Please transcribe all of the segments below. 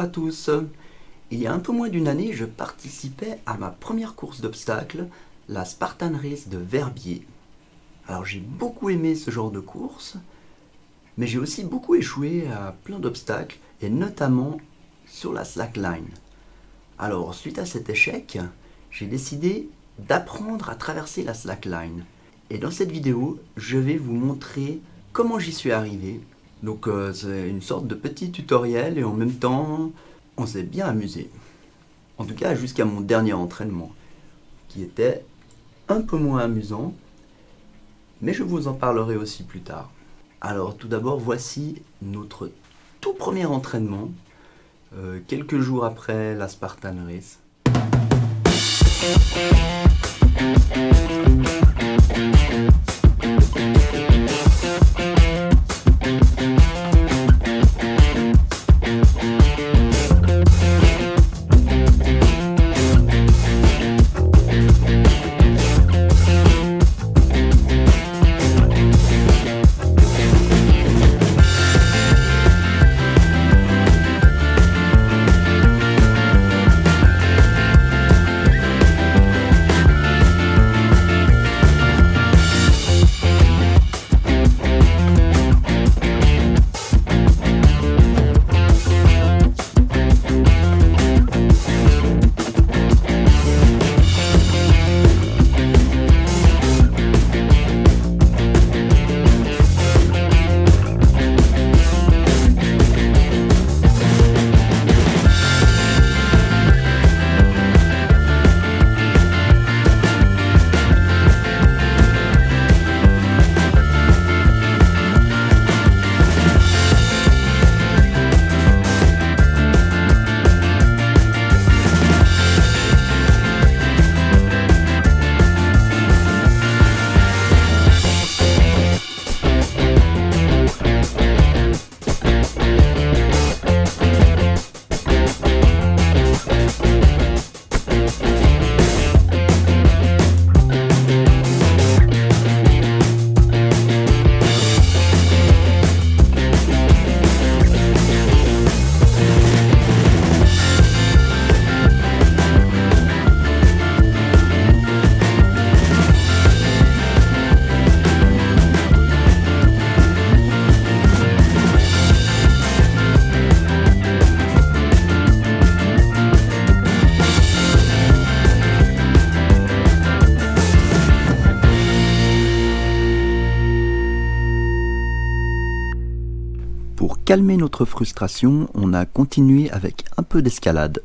à tous. Il y a un peu moins d'une année, je participais à ma première course d'obstacles, la Spartan Race de Verbier. Alors j'ai beaucoup aimé ce genre de course, mais j'ai aussi beaucoup échoué à plein d'obstacles, et notamment sur la slackline. Alors suite à cet échec, j'ai décidé d'apprendre à traverser la slackline. Et dans cette vidéo, je vais vous montrer comment j'y suis arrivé. Donc c'est une sorte de petit tutoriel et en même temps, on s'est bien amusé. En tout cas, jusqu'à mon dernier entraînement, qui était un peu moins amusant, mais je vous en parlerai aussi plus tard. Alors tout d'abord, voici notre tout premier entraînement, quelques jours après la Spartan Race. Pour calmer notre frustration, on a continué avec un peu d'escalade.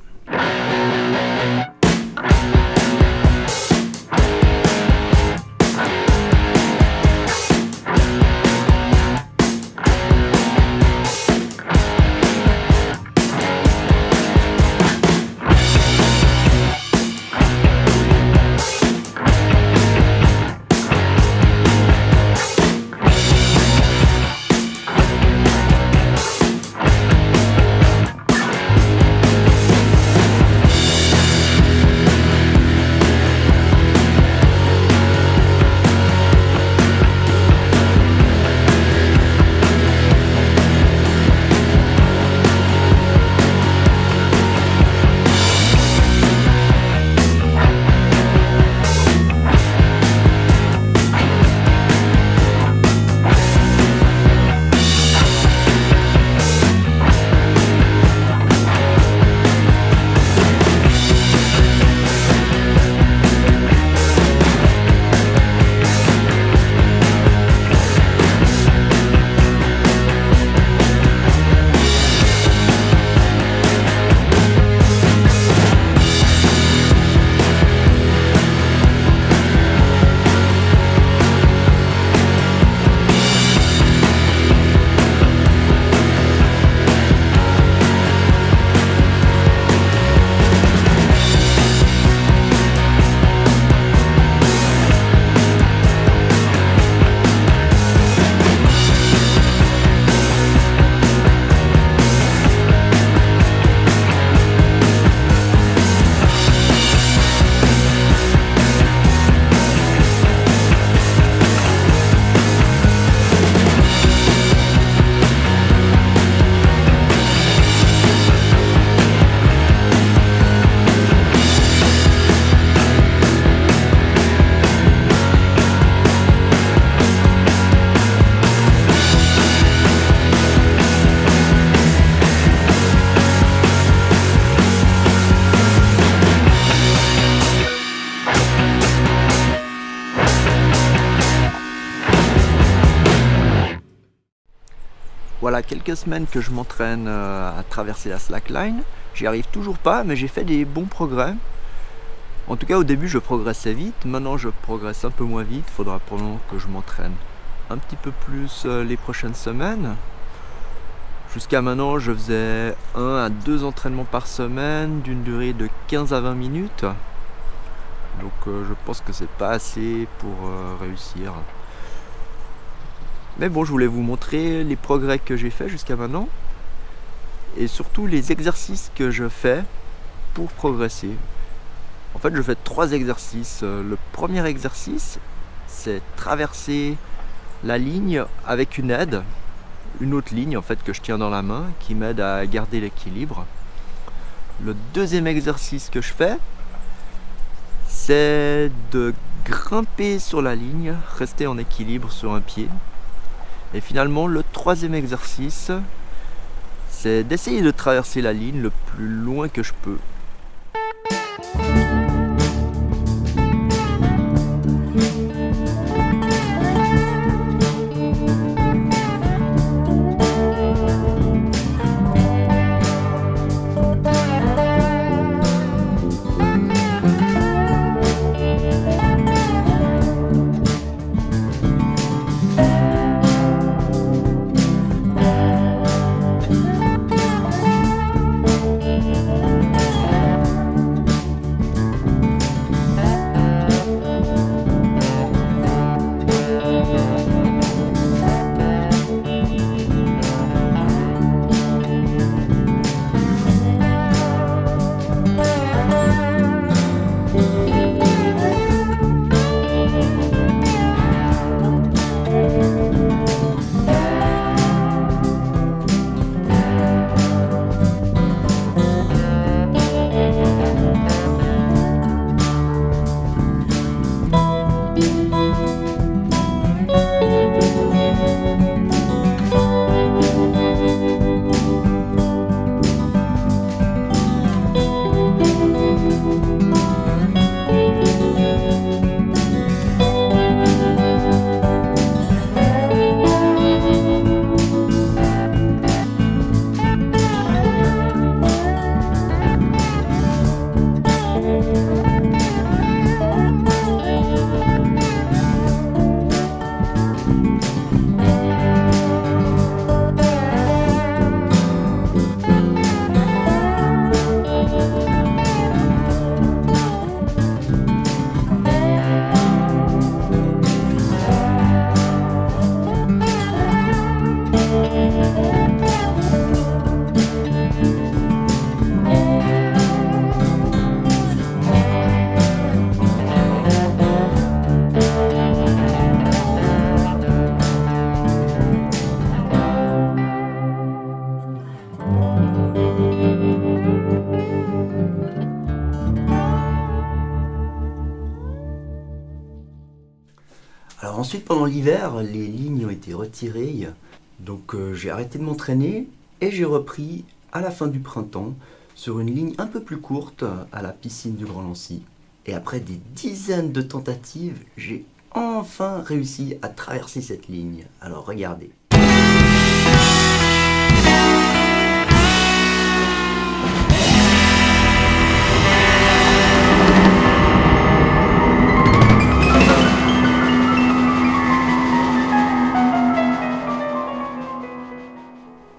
voilà quelques semaines que je m'entraîne à traverser la slackline. J'y arrive toujours pas, mais j'ai fait des bons progrès. En tout cas, au début, je progressais vite. Maintenant, je progresse un peu moins vite. Il faudra probablement que je m'entraîne un petit peu plus les prochaines semaines. Jusqu'à maintenant, je faisais 1 à 2 entraînements par semaine d'une durée de 15 à 20 minutes. Donc, je pense que c'est pas assez pour réussir. Mais bon, je voulais vous montrer les progrès que j'ai fait jusqu'à maintenant et surtout les exercices que je fais pour progresser. En fait, je fais 3 exercices. Le premier exercice, c'est traverser la ligne avec une aide, une autre ligne en fait que je tiens dans la main qui m'aide à garder l'équilibre. Le deuxième exercice que je fais, c'est de grimper sur la ligne, rester en équilibre sur un pied. Et finalement, le troisième exercice, c'est d'essayer de traverser la ligne le plus loin que je peux. Alors ensuite, pendant l'hiver, les lignes ont été retirées, donc j'ai arrêté de m'entraîner et j'ai repris à la fin du printemps sur une ligne un peu plus courte à la piscine du Grand Lancy. Et après des dizaines de tentatives, j'ai enfin réussi à traverser cette ligne. Alors regardez.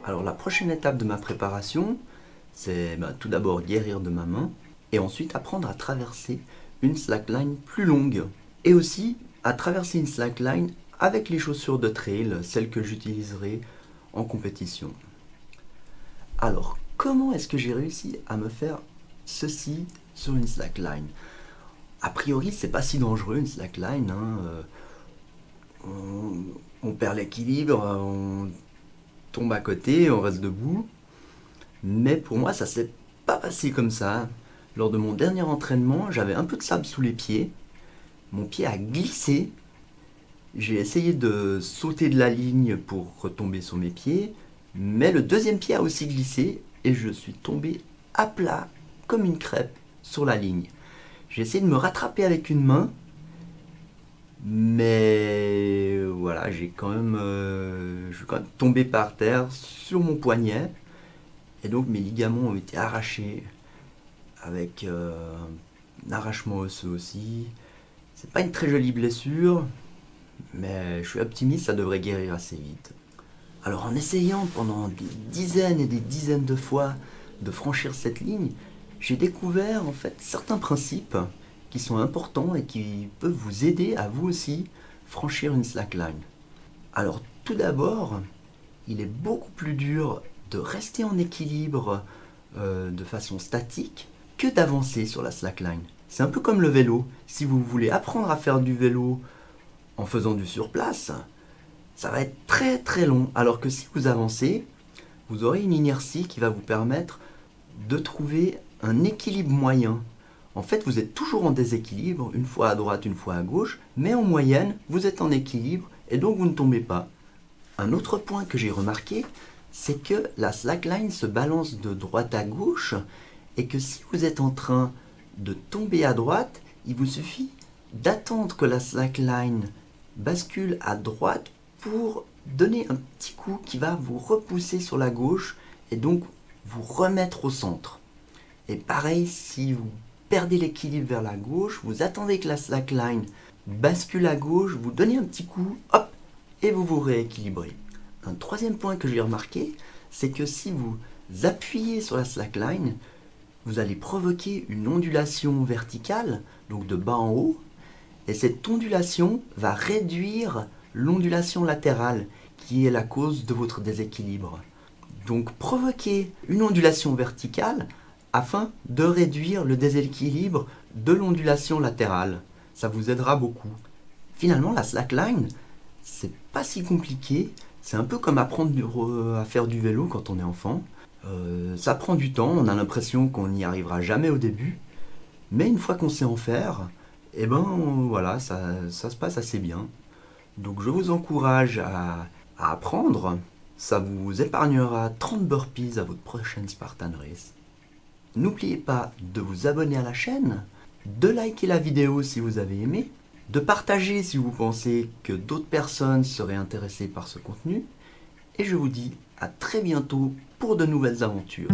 Alors la prochaine étape de ma préparation, c'est tout d'abord guérir de ma main et ensuite apprendre à traverser une slackline plus longue. Et aussi à traverser une slackline avec les chaussures de trail, celles que j'utiliserai en compétition. Alors, comment est-ce que j'ai réussi à me faire ceci sur une slackline? A priori, c'est pas si dangereux une slackline. On perd l'équilibre, on tombe à côté, on reste debout. Mais pour moi, ça s'est pas passé comme ça. Lors de mon dernier entraînement, j'avais un peu de sable sous les pieds. Mon pied a glissé. J'ai essayé de sauter de la ligne pour retomber sur mes pieds. Mais le deuxième pied a aussi glissé et je suis tombé à plat comme une crêpe sur la ligne. J'ai essayé de me rattraper avec une main, Mais voilà, je suis quand même tombé par terre sur mon poignet. Et donc mes ligaments ont été arrachés avec un arrachement osseux aussi. C'est pas une très jolie blessure, mais je suis optimiste, ça devrait guérir assez vite. Alors en essayant pendant des dizaines et des dizaines de fois de franchir cette ligne, j'ai découvert en fait certains principes qui sont importants et qui peuvent vous aider à vous aussi franchir une slackline. Alors tout d'abord, il est beaucoup plus dur de rester en équilibre de façon statique que d'avancer sur la slackline. C'est un peu comme le vélo. Si vous voulez apprendre à faire du vélo en faisant du surplace, ça va être très très long. Alors que si vous avancez, vous aurez une inertie qui va vous permettre de trouver un équilibre moyen. En fait, vous êtes toujours en déséquilibre, une fois à droite, une fois à gauche, mais en moyenne, vous êtes en équilibre et donc vous ne tombez pas. Un autre point que j'ai remarqué, c'est que la slackline se balance de droite à gauche et que si vous êtes en train de tomber à droite, il vous suffit d'attendre que la slackline bascule à droite pour donner un petit coup qui va vous repousser sur la gauche et donc vous remettre au centre. Et pareil, si vous perdez l'équilibre vers la gauche, vous attendez que la slackline bascule à gauche, vous donnez un petit coup, hop, et vous vous rééquilibrez. Un troisième point que j'ai remarqué, c'est que si vous appuyez sur la slackline, vous allez provoquer une ondulation verticale, donc de bas en haut, et cette ondulation va réduire l'ondulation latérale, qui est la cause de votre déséquilibre. Donc provoquez une ondulation verticale afin de réduire le déséquilibre de l'ondulation latérale. Ça vous aidera beaucoup. Finalement, la slackline, c'est pas si compliqué. C'est un peu comme apprendre à faire du vélo quand on est enfant. Ça prend du temps, on a l'impression qu'on n'y arrivera jamais au début. Mais une fois qu'on sait en faire, eh ben voilà, ça se passe assez bien. Donc je vous encourage à apprendre. Ça vous épargnera 30 burpees à votre prochaine Spartan Race. N'oubliez pas de vous abonner à la chaîne, de liker la vidéo si vous avez aimé, de partager si vous pensez que d'autres personnes seraient intéressées par ce contenu. Et je vous dis à très bientôt pour de nouvelles aventures.